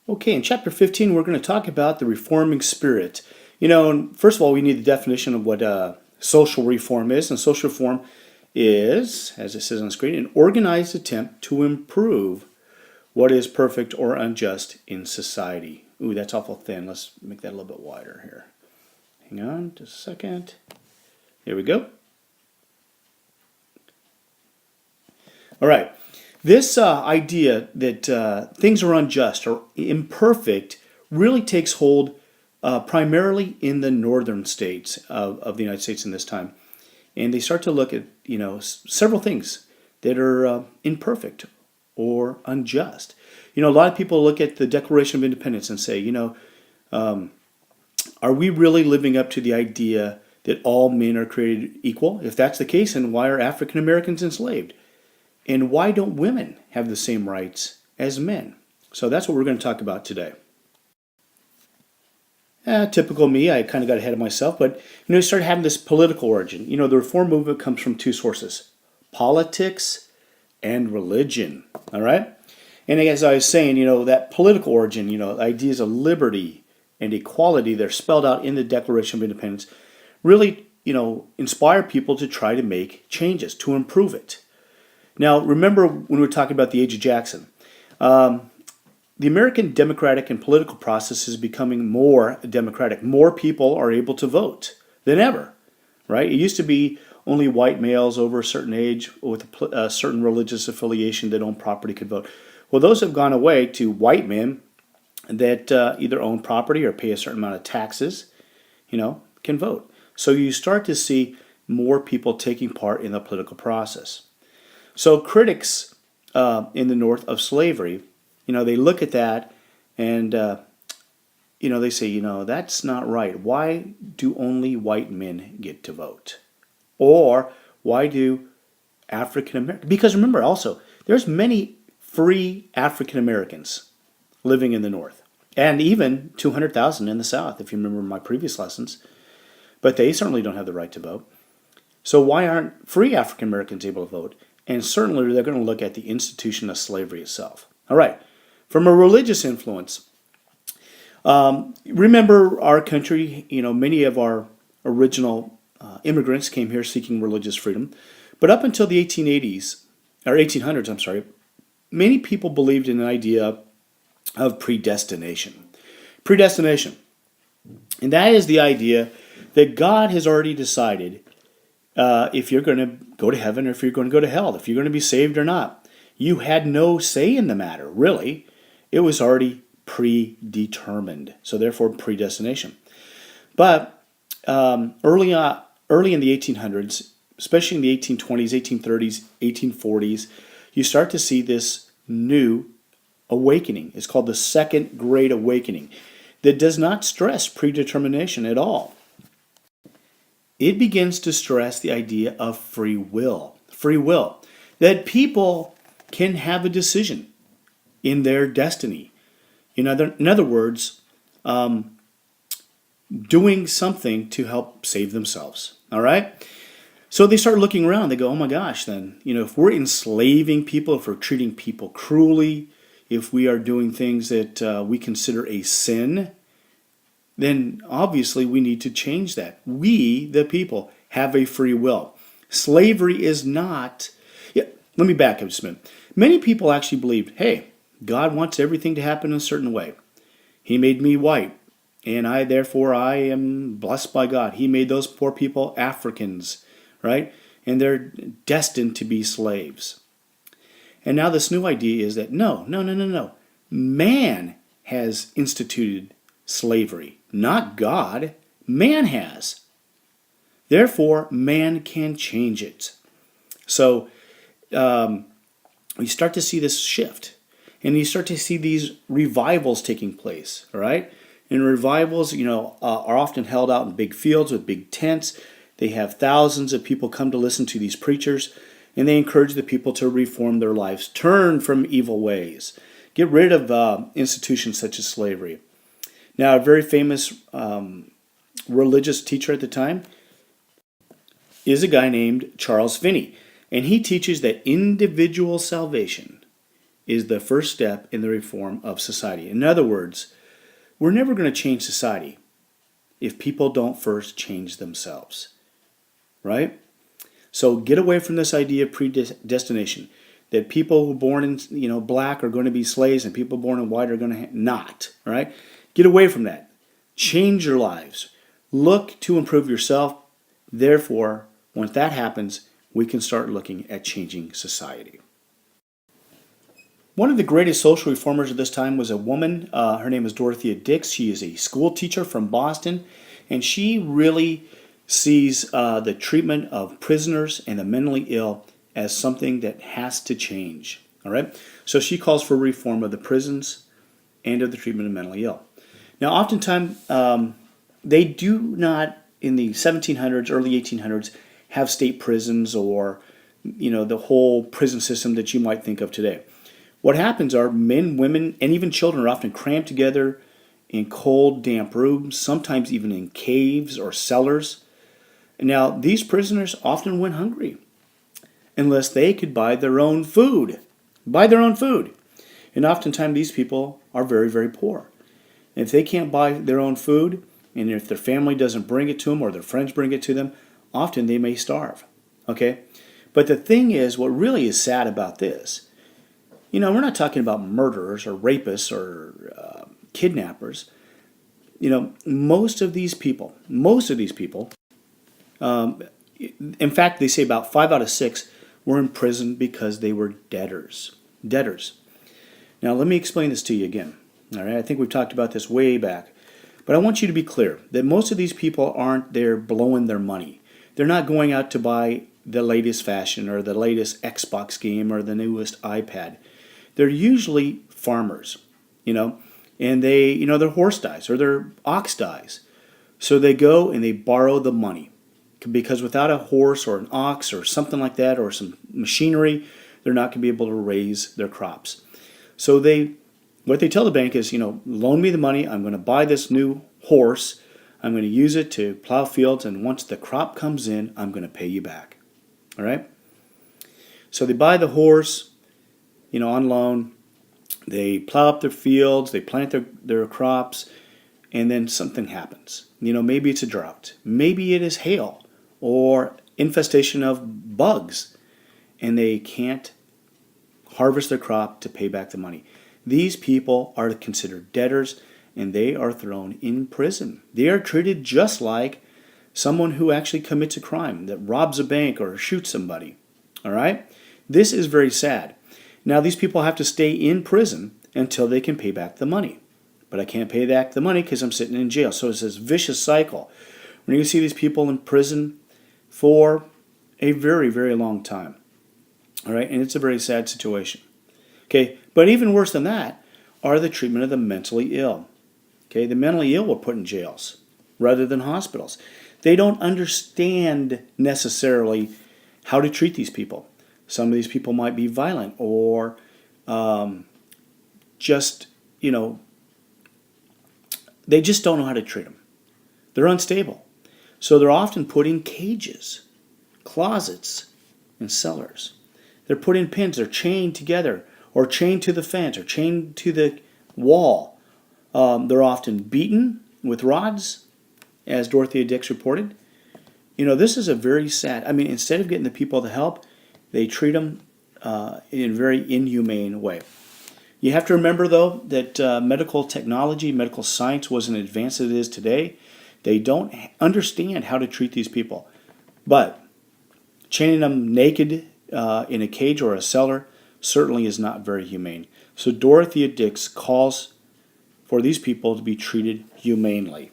Okay, in chapter 15, we're going to talk about the reforming spirit. First of all, we need the definition of what social reform is. And social reform is, as it says on the screen, an organized attempt to improve what is perfect or unjust in society. Ooh, that's awful thin. Let's make that a little bit wider here. Hang on just a second. There we go. All right. This idea that things are unjust or imperfect really takes hold primarily in the northern states of the United States in this time. And they start to look at, several things that are imperfect or unjust. A lot of people look at the Declaration of Independence and say, are we really living up to the idea that all men are created equal? If that's the case, then why are African Americans enslaved? And why don't women have the same rights as men? So that's what we're going to talk about today. Typical me, I kind of got ahead of myself, but you start having this political origin. The Reform movement comes from two sources: politics and religion. All right? And as I was saying, that political origin, ideas of liberty and equality that are spelled out in the Declaration of Independence really, inspire people to try to make changes, to improve it. Now, remember when we were talking about the age of Jackson, the American democratic and political process is becoming more democratic. More people are able to vote than ever, right? It used to be only white males over a certain age with a certain religious affiliation that owned property could vote. Well, those have gone away to white men that either own property or pay a certain amount of taxes, can vote. So you start to see more people taking part in the political process. So critics in the North of slavery, they look at that and, they say, that's not right. Why do only white men get to vote? Or why do African Americans? Because remember also, there's many free African Americans living in the North. And even 200,000 in the South, if you remember my previous lessons. But they certainly don't have the right to vote. So why aren't free African Americans able to vote? And certainly they're going to look at the institution of slavery itself. All right. From a religious influence, remember our country, many of our original immigrants came here seeking religious freedom. But up until the 1880s, or 1800s, I'm sorry, many people believed in an idea of predestination. Predestination. And that is the idea that God has already decided if you're going to go to heaven or if you're going to go to hell, if you're going to be saved or not. You had no say in the matter, really. It was already predetermined, so therefore predestination. But early in the 1800s, especially in the 1820s, 1830s, 1840s, you start to see this new awakening. It's called the Second Great Awakening that does not stress predetermination at all. It begins to stress the idea of free will. Free will. That people can have a decision in their destiny. In other words, doing something to help save themselves. All right? So they start looking around. They go, oh my gosh, then, if we're enslaving people, if we're treating people cruelly, if we are doing things that we consider a sin, then obviously we need to change that. We, the people, have a free will. Slavery is not... let me back up just a minute. Many people actually believed, hey, God wants everything to happen in a certain way. He made me white, and therefore I am blessed by God. He made those poor people Africans, right? And they're destined to be slaves. And now this new idea is that no. Man has instituted slavery, not God. Man has. Therefore, man can change it. So we start to see this shift. And you start to see these revivals taking place, all right? And revivals, are often held out in big fields with big tents. They have thousands of people come to listen to these preachers, and they encourage the people to reform their lives, turn from evil ways, get rid of institutions such as slavery. Now, a very famous religious teacher at the time is a guy named Charles Finney, and he teaches that individual salvation is the first step in the reform of society. In other words, we're never going to change society if people don't first change themselves, right? So get away from this idea of predestination, that people who are born in black are going to be slaves and people born in white are going to not, right? Get away from that. Change your lives. Look to improve yourself. Therefore, once that happens, we can start looking at changing society. One of the greatest social reformers of this time was a woman. Her name is Dorothea Dix. She is a school teacher from Boston, and she really sees the treatment of prisoners and the mentally ill as something that has to change. All right? So she calls for reform of the prisons and of the treatment of mentally ill. Now, oftentimes, they do not, in the 1700s, early 1800s, have state prisons or, the whole prison system that you might think of today. What happens are men, women, and even children are often crammed together in cold, damp rooms, sometimes even in caves or cellars. Now, these prisoners often went hungry unless they could buy their own food. And oftentimes these people are very, very poor. And if they can't buy their own food, and if their family doesn't bring it to them or their friends bring it to them, often they may starve. Okay? But the thing is, what really is sad about this, we're not talking about murderers or rapists or kidnappers. Most of these people, in fact, they say about 5 out of 6 were in prison because they were debtors. Now, let me explain this to you again. All right, I think we've talked about this way back. But I want you to be clear that most of these people aren't there blowing their money. They're not going out to buy the latest fashion or the latest Xbox game or the newest iPad. They're usually farmers, and their horse dies or their ox dies. So they go and they borrow the money because without a horse or an ox or something like that or some machinery, they're not going to be able to raise their crops. So what they tell the bank is, loan me the money. I'm going to buy this new horse. I'm going to use it to plow fields. And once the crop comes in, I'm going to pay you back. All right? So they buy the horse, on loan. They plow up their fields. They plant their crops. And then something happens. Maybe it's a drought. Maybe it is hail or infestation of bugs. And they can't harvest their crop to pay back the money. These people are considered debtors, and they are thrown in prison. They are treated just like someone who actually commits a crime, that robs a bank or shoots somebody. All right? This is very sad. Now, these people have to stay in prison until they can pay back the money. But I can't pay back the money because I'm sitting in jail. So it's this vicious cycle. When you see these people in prison for a very, very long time. All right? And it's a very sad situation. Okay, but even worse than that are the treatment of the mentally ill. Okay, the mentally ill were put in jails rather than hospitals. They don't understand necessarily how to treat these people. Some of these people might be violent or they just don't know how to treat them. They're unstable. So they're often put in cages, closets, and cellars. They're put in pens. They're chained together or chained to the fence or chained to the wall. They're often beaten with rods, as Dorothea Dix reported. This is a very sad, instead of getting the people the help, they treat them in a very inhumane way. You have to remember, though, that medical technology, medical science wasn't as advanced as it is today. They don't understand how to treat these people. But chaining them naked in a cage or a cellar certainly is not very humane. So Dorothea Dix calls for these people to be treated humanely.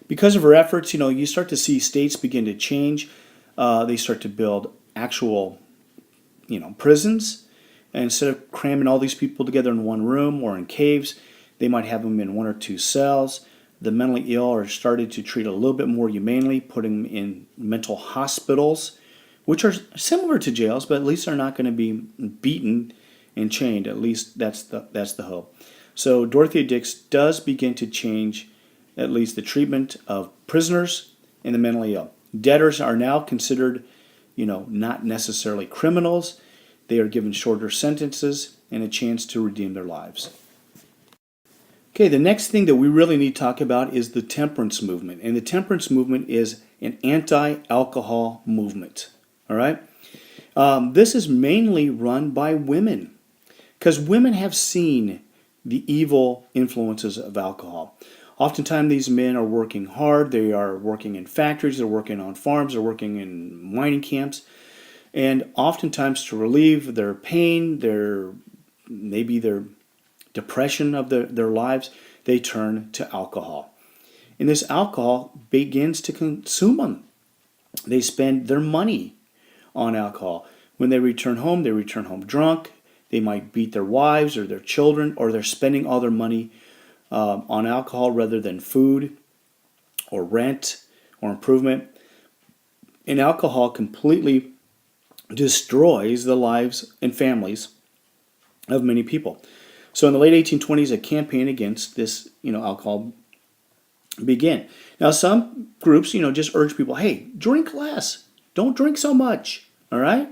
Because of her efforts, you start to see states begin to change. They start to build actual, prisons. And instead of cramming all these people together in one room or in caves, they might have them in 1 or 2 cells. The mentally ill are started to treat a little bit more humanely, putting them in mental hospitals, which are similar to jails, but at least they're not going to be beaten and chained. At least that's the hope. So Dorothea Dix does begin to change at least the treatment of prisoners and the mentally ill. Debtors are now considered, not necessarily criminals. They are given shorter sentences and a chance to redeem their lives. Okay, the next thing that we really need to talk about is the temperance movement. And the temperance movement is an anti-alcohol movement. All right? This is mainly run by women because women have seen the evil influences of alcohol. Oftentimes these men are working hard. They are working in factories. They're working on farms. They're working in mining camps. And oftentimes to relieve their pain, maybe their depression of their lives, they turn to alcohol. And this alcohol begins to consume them. They spend their money on alcohol. When they return home drunk. They might beat their wives or their children, or they're spending all their money on alcohol rather than food or rent or improvement. And alcohol completely destroys the lives and families of many people. So in the late 1820s, a campaign against this, alcohol began. Now some groups, just urge people, hey, drink less. Don't drink so much. All right?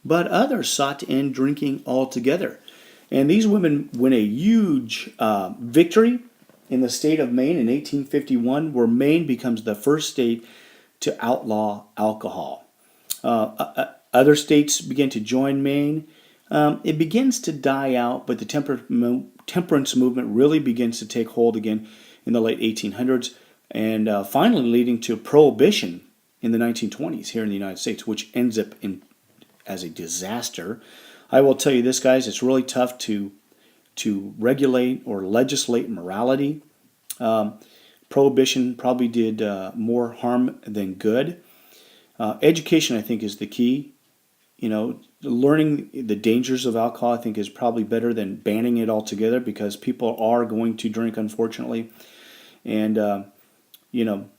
But others sought to end drinking altogether. And these women win a huge victory in the state of Maine in 1851, where Maine becomes the first state to outlaw alcohol. Other states begin to join Maine. It begins to die out, but the temperance movement really begins to take hold again in the late 1800s, and finally leading to prohibition in the 1920s here in the United States, which ends up as a disaster. I will tell you this, guys, it's really tough to regulate or legislate morality. Prohibition probably did more harm than good. Education, I think, is the key. Learning the dangers of alcohol, I think, is probably better than banning it altogether, because people are going to drink, unfortunately. And,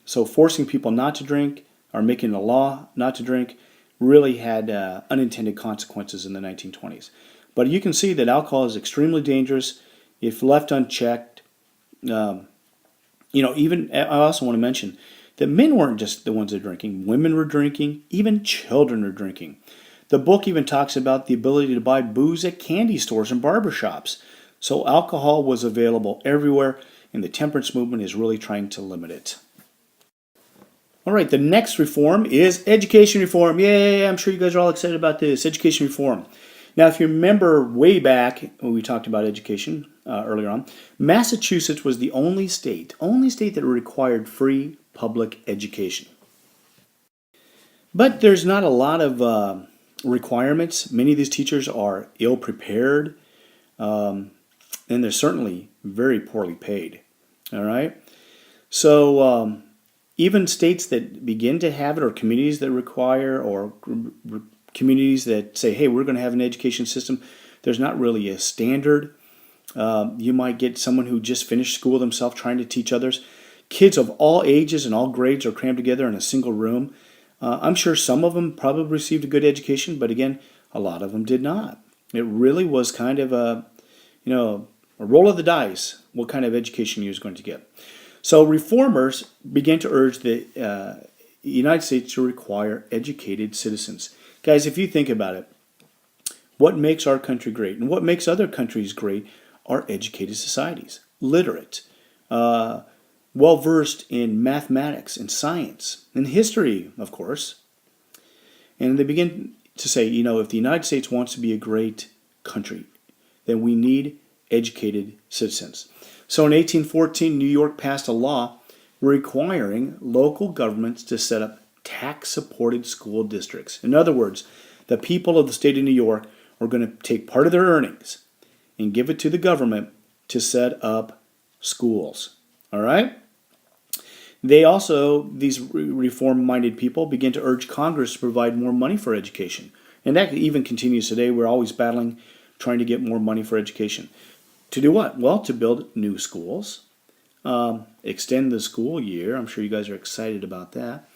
so forcing people not to drink or making a law not to drink really had unintended consequences in the 1920s. But you can see that alcohol is extremely dangerous if left unchecked. Even I also want to mention that men weren't just the ones that are drinking. Women were drinking. Even children are drinking. The book even talks about the ability to buy booze at candy stores and barbershops. So alcohol was available everywhere, and the temperance movement is really trying to limit it. All right, the next reform is education reform. Yay, I'm sure you guys are all excited about this, education reform. Now, if you remember way back when we talked about education earlier on, Massachusetts was the only state that required free public education. But there's not a lot of requirements. Many of these teachers are ill-prepared, and they're certainly very poorly paid. All right? So even states that begin to have it, or communities that require, or communities that say, hey, we're going to have an education system, there's not really a standard. You might get someone who just finished school themselves trying to teach others. Kids of all ages and all grades are crammed together in a single room. I'm sure some of them probably received a good education, but again, a lot of them did not. It really was kind of a roll of the dice what kind of education you was going to get. So reformers began to urge the United States to require educated citizens. Guys, if you think about it, what makes our country great and what makes other countries great are educated societies, literate, well-versed in mathematics and science and history, of course. And they begin to say, if the United States wants to be a great country, then we need educated citizens. So in 1814, New York passed a law requiring local governments to set up tax-supported school districts. In other words, the people of the state of New York are going to take part of their earnings and give it to the government to set up schools. All right? They also, these reform-minded people, begin to urge Congress to provide more money for education. And that even continues today. We're always battling, trying to get more money for education. To do what? Well, to build new schools, extend the school year. I'm sure you guys are excited about that.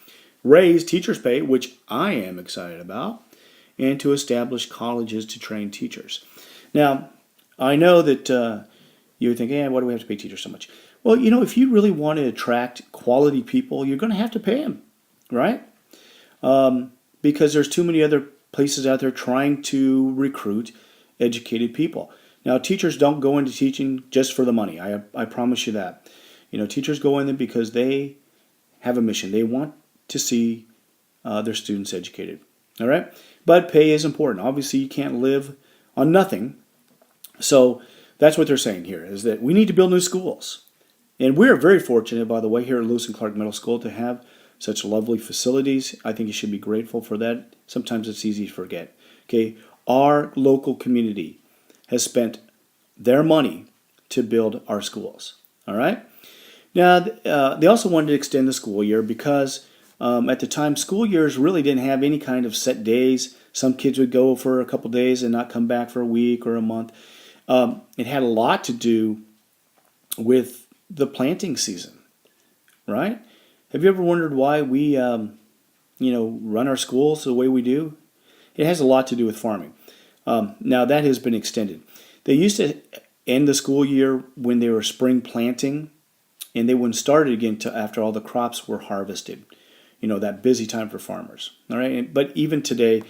Raise teachers' pay, which I am excited about, and to establish colleges to train teachers. Now, I know that you would think, why do we have to pay teachers so much? Well, if you really want to attract quality people, you're going to have to pay them, right? Because there's too many other places out there trying to recruit educated people. Now, teachers don't go into teaching just for the money. I promise you that. Teachers go in there because they have a mission. They want to see their students educated. All right? But pay is important. Obviously, you can't live on nothing. So that's what they're saying here, is that we need to build new schools. And we're very fortunate, by the way, here at Lewis and Clark Middle School to have such lovely facilities. I think you should be grateful for that. Sometimes it's easy to forget. Okay, our local community has spent their money to build our schools. All right? Now, they also wanted to extend the school year because at the time, school years really didn't have any kind of set days. Some kids would go for a couple days and not come back for a week or a month. It had a lot to do with the planting season, right? Have you ever wondered why we, run our schools the way we do? It has a lot to do with farming. Now, that has been extended. They used to end the school year when they were spring planting, and they wouldn't start it again until after all the crops were harvested. That busy time for farmers. All right, but even today,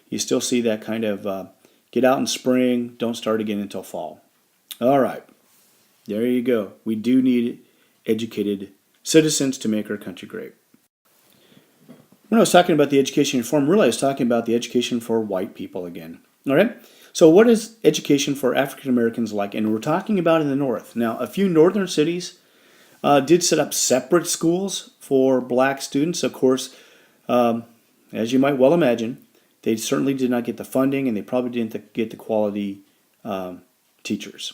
you still see that kind of get out in spring, don't start again until fall. All right, there you go. We do need educated citizens to make our country great. When I was talking about the education reform, really I was talking about the education for white people again. All right, so what is education for African Americans like? And we're talking about in the North. Now, a few northern cities did set up separate schools for black students. Of course, as you might well imagine, they certainly did not get the funding, and they probably didn't get the quality teachers.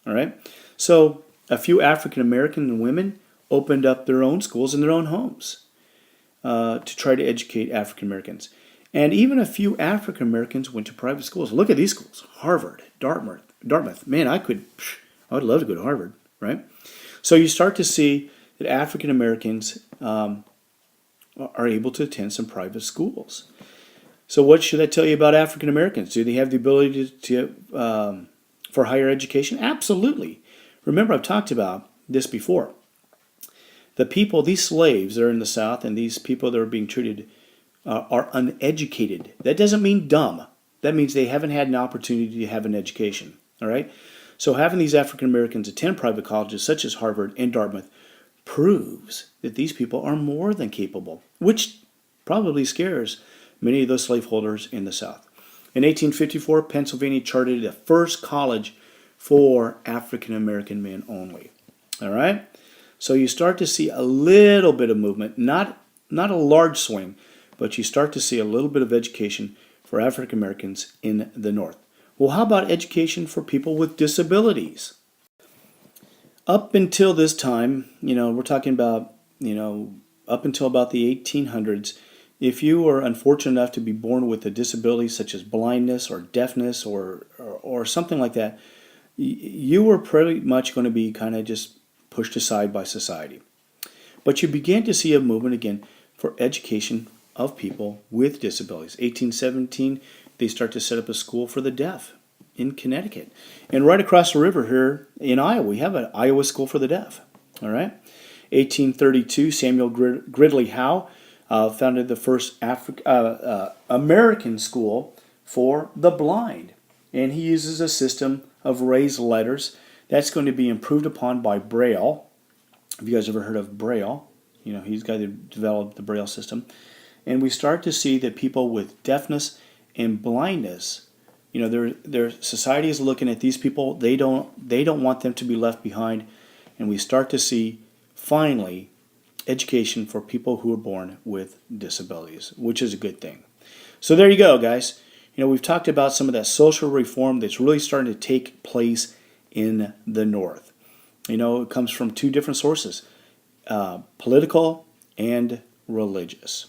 All right? So a few African American women opened up their own schools in their own homes to try to educate African Americans. And even a few African Americans went to private schools. Look at these schools: Harvard, Dartmouth. Man, I would love to go to Harvard, right? So you start to see that African Americans are able to attend some private schools. So what should I tell you about African Americans? Do they have the ability for higher education? Absolutely. Remember, I've talked about this before. The people, these slaves that are in the South, and these people that are being treated are uneducated. That doesn't mean dumb. That means they haven't had an opportunity to have an education. All right? So having these African Americans attend private colleges such as Harvard and Dartmouth proves that these people are more than capable, which probably scares many of those slaveholders in the South. In 1854, Pennsylvania chartered the first college for African American men only. All right? So you start to see a little bit of movement, not a large swing, but you start to see a little bit of education for African Americans in the North. Well, how about education for people with disabilities? Up until this time, we're talking about, up until about the 1800s, if you were unfortunate enough to be born with a disability such as blindness or deafness or something like that, you were pretty much going to be kind of just pushed aside by society. But you began to see a movement again for education of people with disabilities. 1817, they start to set up a school for the deaf in Connecticut. And right across the river here in Iowa, we have an Iowa School for the Deaf. All right. 1832, Samuel Gridley Howe founded the first American school for the blind. And he uses a system of raised letters that's going to be improved upon by Braille. Have you guys ever heard of Braille? He's the guy that developed the Braille system. And we start to see that people with deafness and blindness, their society is looking at these people. They don't want them to be left behind. And we start to see, finally, education for people who are born with disabilities, which is a good thing. So there you go, guys. We've talked about some of that social reform that's really starting to take place in the North. It comes from two different sources, political and religious.